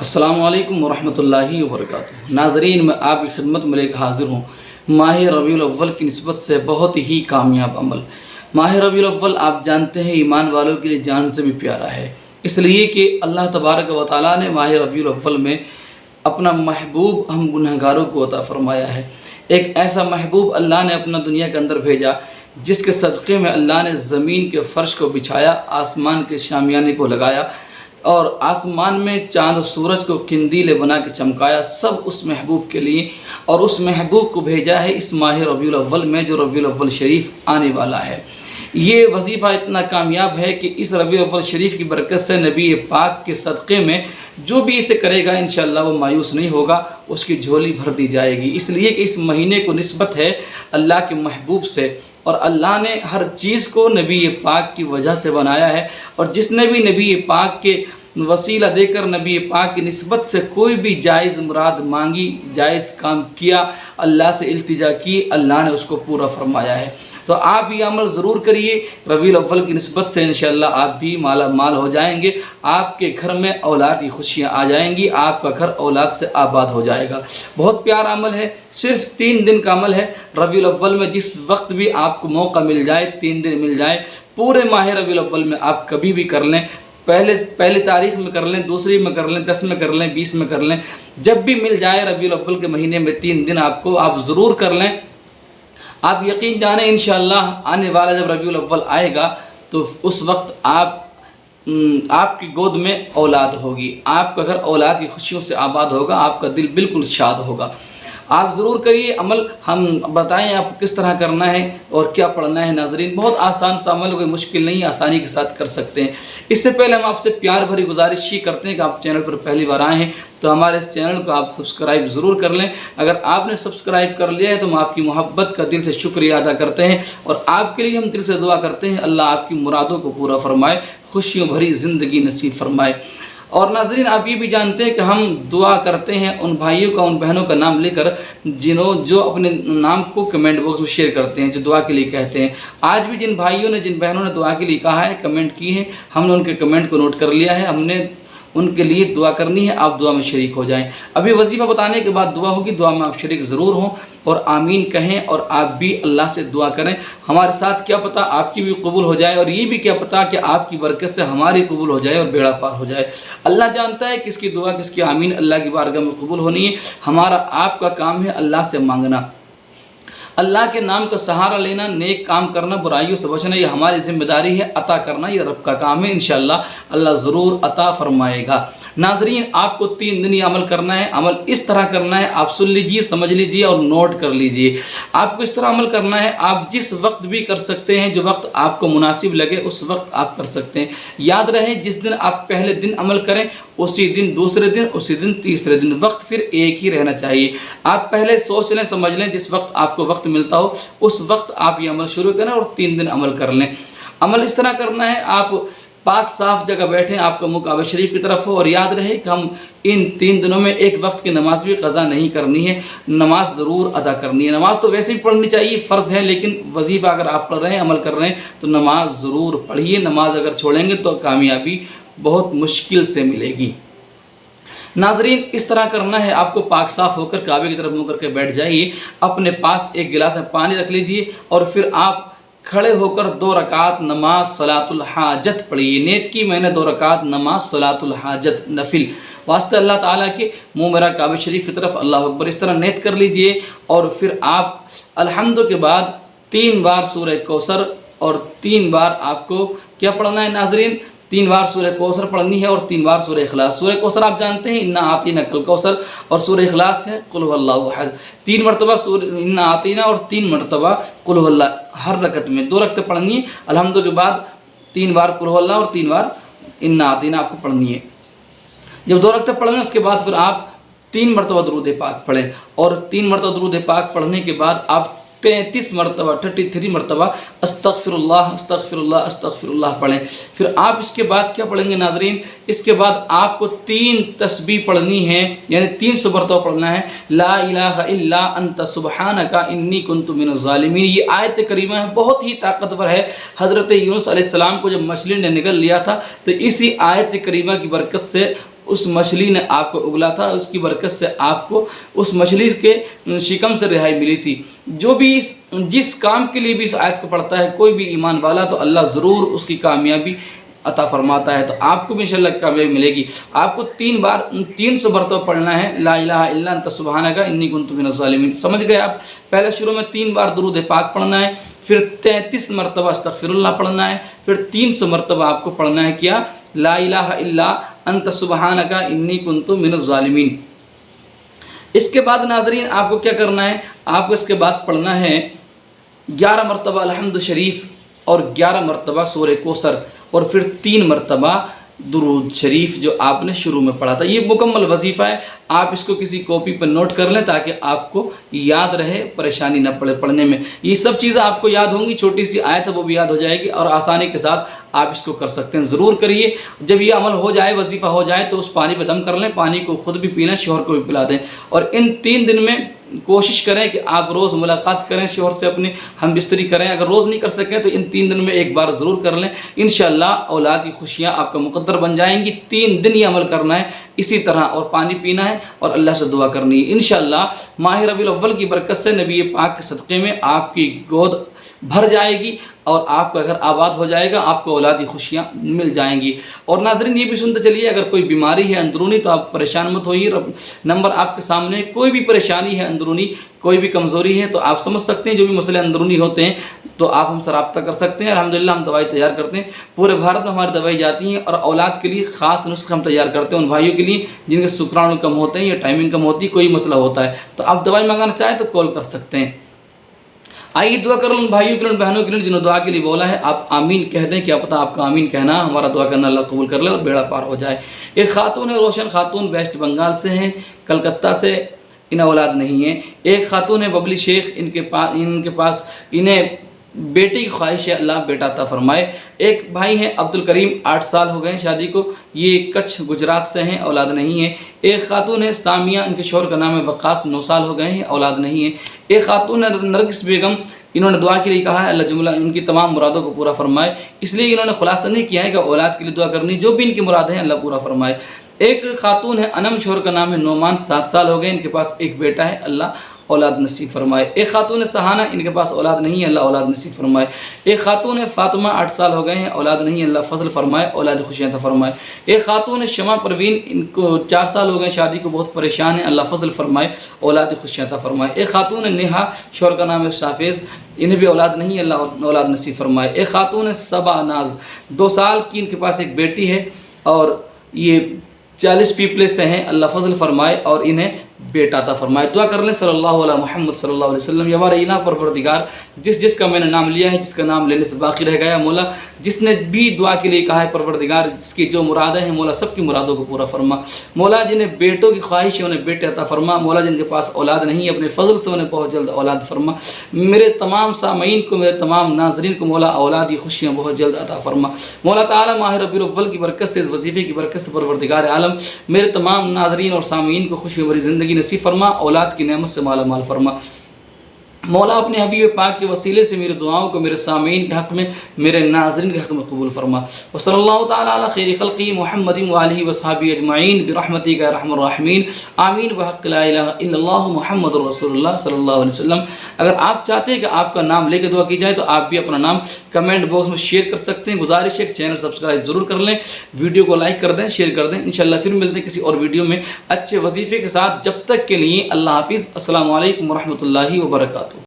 अस्सलामु अलैकुम वरहमतुल्लाहि वबरकातुहू। नाज़रीन, मैं आपकी खिदमत में लेकर हाज़िर हूँ माह रबीउल अव्वल की निस्बत से बहुत ही कामयाब अमल। माह रबीउल अव्वल आप जानते हैं ईमान वालों के लिए जान से भी प्यारा है, इसलिए कि अल्लाह तबारक व तआला ने माह रबीउल अव्वल में अपना महबूब हम गुनहगारों को अता फ़रमाया है। एक ऐसा महबूब अल्लाह ने अपना दुनिया के अंदर भेजा जिसके सदक़े में अल्लाह ने ज़मीन के फ़र्श को बिछाया, आसमान के शामियाने को लगाया और आसमान में चाँद सूरज को किंदीले बना के चमकाया, सब उस महबूब के लिए। और उस महबूब को भेजा है इस माह रबीउल अव्वल में, जो रबीउल अव्वल शरीफ आने वाला है। ये वजीफ़ा इतना कामयाब है कि इस रबीउल अव्वल शरीफ की बरकत से नबी पाक के सदक़े में जो भी इसे करेगा इंशाअल्लाह वो मायूस नहीं होगा, उसकी झोली भर दी जाएगी। इसलिए कि इस महीने को निस्बत है अल्लाह के महबूब से, और अल्लाह ने हर चीज़ को नबी पाक की वजह से बनाया है। और जिसने भी नबी पाक के वसीला देकर नबी पाक की निस्बत से कोई भी जायज़ मुराद मांगी, जायज़ काम किया, अल्लाह से इल्तिजा की, अल्लाह ने उसको पूरा फरमाया है। तो आप ये अमल ज़रूर करिए, रबीउल अव्वल की निस्बत से इंशाअल्लाह आप भी माला माल हो जाएंगे, आपके घर में औलाद की खुशियाँ आ जाएंगी, आपका घर औलाद से आबाद हो जाएगा। बहुत प्यारा अमल है, सिर्फ 3 दिन का अमल है। रबीउल अव्वल में जिस वक्त भी आपको मौका मिल जाए, 3 दिन मिल जाए, पूरे माह रबीउल अव्वल में आप कभी भी कर लें, पहली तारीख में कर लें, दूसरी में कर लें, 10 में कर लें, 20 में कर लें, जब भी मिल जाए रबीउल अव्वल के महीने में 3 दिन आपको आप ज़रूर कर लें। आप यकीन जानें इंशाअल्लाह आने वाला जब रबीउल अव्वल आएगा तो उस वक्त आपकी गोद में औलाद होगी, आपका घर औलाद की खुशियों से आबाद होगा, आपका दिल बिल्कुल शाद होगा। आप ज़रूर करिए अमल। हम बताएं आपको किस तरह करना है और क्या पढ़ना है। नाज़रीन, बहुत आसान सा अमल, कोई मुश्किल नहीं, आसानी के साथ कर सकते हैं। इससे पहले हम आपसे प्यार भरी गुजारिश ये करते हैं कि आप चैनल पर पहली बार आए हैं तो हमारे इस चैनल को आप सब्सक्राइब ज़रूर कर लें। अगर आपने सब्सक्राइब कर लिया है तो हम आपकी मोहब्बत का दिल से शुक्रिया अदा करते हैं और आपके लिए हम दिल से दुआ करते हैं अल्लाह आपकी मुरादों को पूरा फरमाए, खुशियों भरी ज़िंदगी नसीब फरमाए। और नाज़रीन, आप ये भी जानते हैं कि हम दुआ करते हैं उन भाइयों का, उन बहनों का नाम लेकर जो अपने नाम को कमेंट बॉक्स में शेयर करते हैं, जो दुआ के लिए कहते हैं। आज भी जिन भाइयों ने, जिन बहनों ने दुआ के लिए कहा है, कमेंट किए हैं, हमने उनके कमेंट को नोट कर लिया है, हमने उनके लिए दुआ करनी है। आप दुआ में शरीक हो जाएं। अभी वजीफ़ा बताने के बाद दुआ होगी, दुआ में आप शरीक ज़रूर हों और आमीन कहें और आप भी अल्लाह से दुआ करें हमारे साथ। क्या पता आपकी भी कबूल हो जाए और ये भी क्या पता कि आपकी बरकत से हमारी कबूल हो जाए और बेड़ा पार हो जाए। अल्लाह जानता है किसकी दुआ, किसकी आमीन अल्लाह की बारगाह में कबूल होनी है। हमारा आपका काम है अल्लाह से मांगना, अल्लाह के नाम का सहारा लेना, नेक काम करना, बुराइयों से बचना, ये हमारी जिम्मेदारी है। अता करना ये रब का काम है, इंशाअल्लाह अल्लाह ज़रूर अता फरमाएगा। नाज़रीन, आपको 3 दिन ये अमल करना है। अमल इस तरह करना है, आप सुन लीजिए, समझ लीजिए और नोट कर लीजिए। आपको इस तरह अमल करना है, आप जिस वक्त भी कर सकते हैं, जो वक्त आपको मुनासिब लगे उस वक्त आप कर सकते हैं। याद रहे, जिस दिन आप पहले दिन अमल करें उसी दिन दूसरे दिन, उसी दिन तीसरे दिन, वक्त फिर एक ही रहना चाहिए। आप पहले सोच लें, समझ लें, जिस वक्त आपको वक्त मिलता हो उस वक्त आप ये अमल शुरू करें और 3 दिन अमल कर लें। अमल इस तरह करना है, आप पाक साफ जगह बैठें, आपका मुँह काबा शरीफ की तरफ हो। और याद रहे कि हम इन 3 दिनों में एक वक्त की नमाज भी क़ज़ा नहीं करनी है, नमाज ज़रूर अदा करनी है। नमाज तो वैसे भी पढ़नी चाहिए, फ़र्ज़ है, लेकिन वजीफ़ा अगर आप पढ़ रहे हैं, अमल कर रहे हैं तो नमाज ज़रूर पढ़िए। नमाज अगर छोड़ेंगे तो कामयाबी बहुत मुश्किल से मिलेगी। नाज़रीन, इस तरह करना है, आपको पाक साफ़ होकर काबे की तरफ मुँह करके बैठ जाइए। अपने पास एक गिलास में पानी रख लीजिए और फिर आप खड़े होकर 2 रकात नमाज सलातुल हाजत पढ़िए। नेत की मैंने 2 रकात नमाज सलातुल हाजत नफिल वास्ते अल्लाह ताला के, मुँह मेरा काबे शरीफ की तरफ, अल्लाह अकबर, इस तरह नेत कर लीजिए। और फिर आप अल्हम्दु के बाद 3 बार सूरह कौसर और 3 बार आपको क्या पढ़ना है नाज़रीन, 3 बार सूरह कौसर पढ़नी है और 3 बार सूरह इखलास। सूरह कौसर आप जानते हैं इन्ना आतीना कल कौसर, और सूरह इखलास है कुल हुवल्लाहु अहद। 3 मरतबा सूरह इन्ना आतीना और 3 मरतबा कुल हुवल्लाह, हर रकत में 2 रकतें पढ़नी है। अल्हम्दु के बाद 3 बार कुल हुवल्लाह और 3 बार इन्ना आतीना आपको पढ़नी है। जब 2 रकतें पढ़ेंगे उसके बाद फिर आप 3 मरतबा दुरूद पाक पढ़ें और 3 मरतबा दुरूद पाक पढ़ने के बाद आप 33 मरतबा 33 मरतबा अस्तगफिरुल्लाह अस्तगफिरुल्लाह अस्तगफिरुल्लाह पढ़ें। फिर आप इसके बाद क्या पढ़ेंगे नाज़रीन, इसके बाद आपको 3 तस्बीह पढ़नी है, यानी 300 मरतबा पढ़ना है। ला इलाहा इल्ला अंत सुब्हानका इन्नी कुन्तु मिनज़ ज़ालिमीन। ये आयत करीमा है, बहुत ही ताकतवर है। हज़रत यूनुस अलैहिस्सलाम को जब मछली ने निगल लिया था तो इसी आयत करीमा की बरकत से उस मछली ने आपको उगला था, उसकी बरकत से आपको उस मछली के शिकम से रिहाई मिली थी। जो भी जिस काम के लिए भी इस आयत को पढ़ता है कोई भी ईमान वाला, तो अल्लाह ज़रूर उसकी कामयाबी अता फरमाता है। तो आपको भी इंशाअल्लाह कामयाबी मिलेगी। आपको 300 मरतबा पढ़ना है ला इलाहा इल्ला अंत सुब्हानका इन्नी कुन्तु मिनज़ ज़ालिमीन। समझ गए आप? पहले शुरू में 3 बार दुरूद पाक पढ़ना है, फिर 33 मरतबा अस्तग़फिरुल्लाह पढ़ना है, फिर 300 मरतबा आपको पढ़ना है क्या? ला इलाहा इल्ला अंत सुब्हानका इन्नी कुन्तु मिनज़ ज़ालिमीन। इसके बाद नाज़रीन आपको क्या करना है? आपको इसके बाद पढ़ना है 11 मरतबा अलहम्द शरीफ और 11 मरतबा सूरह कौसर और फिर 3 मरतबा दुरूद शरीफ जो आपने शुरू में पढ़ा था। ये मुकम्मल वजीफ़ा है। आप इसको किसी कॉपी पर नोट कर लें ताकि आपको याद रहे, परेशानी न पड़े पढ़ने में। ये सब चीज़ें आपको याद होंगी, छोटी सी आयत है वो भी याद हो जाएगी और आसानी के साथ आप इसको कर सकते हैं। ज़रूर करिए। जब ये अमल हो जाए, वजीफ़ा हो जाए, तो उस पानी पर दम कर लें, पानी को खुद भी पीना, शोहर को भी पिला दें। और इन 3 दिन में कोशिश करें कि आप रोज़ मुलाकात करें शोहर से, अपनी हम बिस्तरी करें। अगर रोज़ नहीं कर सकें तो इन 3 दिन में एक बार ज़रूर कर लें। इंशाअल्लाह औलाद की खुशियाँ आपका मुक़द्दर बन जाएंगी। 3 दिन ये अमल करना है इसी तरह, और पानी पीना है और अल्लाह से दुआ करनी है। इंशाअल्लाह माह रबीउल अव्वल की बरकत से, नबी पाक के सदक़े में आपकी गोद भर जाएगी और आपका घर आबाद हो जाएगा, आपको औलादी खुशियाँ मिल जाएंगी। और नाज़रीन ये भी सुनते चलिए, अगर कोई बीमारी है अंदरूनी तो आप परेशान मत होइए। नंबर आपके सामने, कोई भी परेशानी है अंदरूनी, कोई भी कमज़ोरी है तो आप समझ सकते हैं, जो भी मसले अंदरूनी होते हैं तो आप हमसे रब्ता कर सकते हैं। अल्हम्दुलिल्लाह हम दवाई तैयार करते हैं, पूरे भारत में हमारी दवाई जाती हैं। और औलाद के लिए ख़ास नुस्खे हम तैयार करते हैं, उन भाइयों के लिए जिनके शुक्राणु कम होते हैं या टाइमिंग कम होती है, कोई मसला होता है, तो आप दवाई मंगाना चाहें तो कॉल कर सकते हैं। आइए दुआ कर लो उन भाइयों के लिए, उन बहनों के लिए जिन्होंने दुआ के लिए बोला है। आप आमीन कह दें, क्या पता आपका आमीन कहना हमारा दुआ करना अल्लाह कबूल कर ले और बेड़ा पार हो जाए। एक खातून है, रोशन खातून, वेस्ट बंगाल से हैं, कलकत्ता से, इन्हें औलाद नहीं है। एक खातून है बबली शेख, इनके पास इन्हें बेटे की ख्वाहिश है, अल्लाह बेटा अता फरमाए। एक भाई हैं अब्दुल करीम, 8 साल हो गए हैं शादी को, ये कच्छ गुजरात से हैं, औलाद नहीं है। एक खातून है सामिया, इनके शौहर का नाम है वक्कास, 9 साल हो गए हैं, औलाद नहीं है। एक खातून है नरगिस बेगम, इन्होंने दुआ के लिए कहा है अल्लाह जुमला इनकी तमाम मुरादों को पूरा फरमाए, इसलिए इन्होंने खुलासा नहीं किया है कि औलाद के लिए दुआ करनी, जो भी इनकी मुराद है अल्लाह पूरा फरमाए। एक खातून है अनम, शौहर का नाम है नोमान, 7 साल हो गए, इनके पास एक बेटा है, अल्लाह औलाद नसीब फरमाए। एक खातून है सहाना, इनके पास औलाद नहीं है, अल्लाह औलाद नसीब फरमाए। एक खातून है फातिमा, 8 साल हो गए हैं, औलाद नहीं है, अल्लाह फजल फरमाए, औलाद खुशियाँ अता फरमाए। एक खातून है शमा परवीन, इनको 4 साल हो गए शादी को, बहुत परेशान है, अल्लाह फजल फरमाए, औलाद खुशियाँ अता फरमाए। एक खातून है नेहा, शौहर का नाम है शाफेज़, इन्हें भी औलाद नहीं है, अल्लाह औलाद नसीब फरमाए। एक खातून है सबा नाज, 2 साल की, इनके पास एक बेटी है और ये 40 पीपले से हैं, अल्लाह फजल फरमाए और इन्हें बेटा अता फरमाए। दुआ कर लें सल्लल्लाहु अलैहि मोहम्मद सल्लल्लाहु अलैहि वसल्लम। या हमारे इलाह परवरदिगार, जिसका मैंने नाम लिया है, जिसका नाम लेने से बाकी रह गया, मौला जिसने भी दुआ के लिए कहा है परवरदिगार, जिसकी जो मुरादें हैं मौला सबकी मुरादों को पूरा फरमा। मौला जिन्हें बेटों की ख्वाहिश है उन्हें बेटे अता फरमा। मौला जिनके पास औलाद नहीं है अपने फजल से उन्हें बहुत जल्द औलाद फरमा। मेरे तमाम सामीन को, मेरे तमाम नाजरीन को मौला औलाद की खुशियाँ बहुत जल्द अता फरमा। मौला ताला माह रबीउल अव्वल की बरकत से, इस वजीफ़े की बरकत से परवरदिगार आलम मेरे तमाम नाजरीन और सामीन को खुशी भरी ज़िंदगी नसीब फरमा, औलाद की नेमत से माला माल फरमा। मौला अपने हबीब पाक के वसीले से मेरी दुआओं को मेरे सामीन के हक़ में, मेरे नाज़रीन के हक़ में कबूल फरमा। व सल्लल्लाहु तआला अला खैरि खल्क़ी मुहम्मदिन व आलिहि व अस्हाबिहि अजमईन बिरहमतिका या अर्हमर राहिमीन आमीन व हक़्क़ि ला इलाहा इल्लल्लाहु मुहम्मदुर रसूलुल्लाह सल्लल्लाहु अलैहि वसल्लम। अगर आप चाहते हैं कि आपका नाम लेकर दुआ की जाए तो आप भी अपना नाम कमेंट बॉक्स में शेयर कर सकते हैं। गुजारिश है चैनल सब्सक्राइब ज़रूर कर लें, वीडियो को लाइक कर दें, शेयर कर दें। इंशाअल्लाह फिर मिलते हैं किसी और वीडियो में अच्छे वजीफ़े के साथ। जब तक के लिए अल्लाह हाफिज़। अस्सलामु अलैकुम व रहमतुल्लाहि व बरकातुहू।